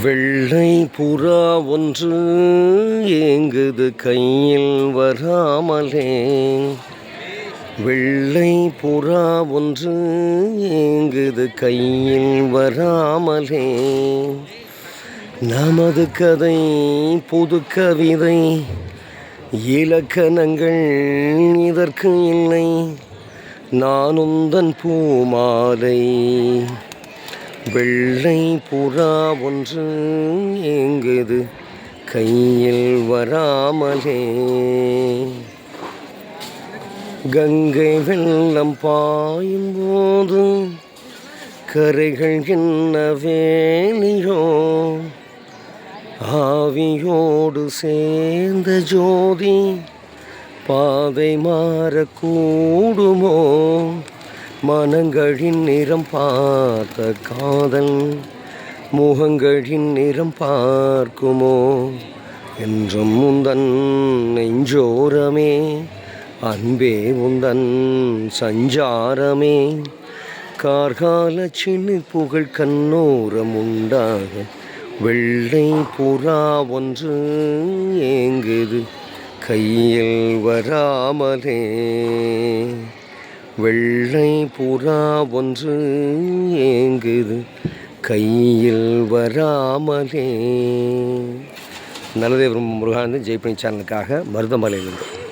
வெள்ளை புறா ஒன்று ஏங்குது கையில் வராமலே. வெள்ளை புறா ஒன்று ஏங்குது கையில் வராமலே. நமது கதை புது கவிதை, இலக்கணங்கள் இதற்கு இல்லை. நானுந்தன் பூமாலை. வெள்ளை புறா ஒன்று ஏங்குது கையில் வராமலே. கங்கை வெள்ளம் பாயும் போது கரைகள் என்ன வேலியோ. ஆவியோடு சேர்ந்த ஜோதி பாதை மாறக்கூடுமோ. மனங்களின் நிறம் பார்த்த காதல் முகங்களின் நிறம் பார்க்குமோ. என்றும் உந்தன் நெஞ்சோரமே அன்பே உந்தன் சஞ்சாரமே. கார்கால சின்ன புகழ் கண்ணோரம் உண்டாக வெள்ளை புறா ஒன்று ஏங்குது கையில் வராமலே. வெள்ளை புறா ஒன்று ஏங்குது கையில் வராமலே. நல்லதே முருகானந்தன் ஜெய்பணி சேனலுக்காக மருதமலையிலிருந்து.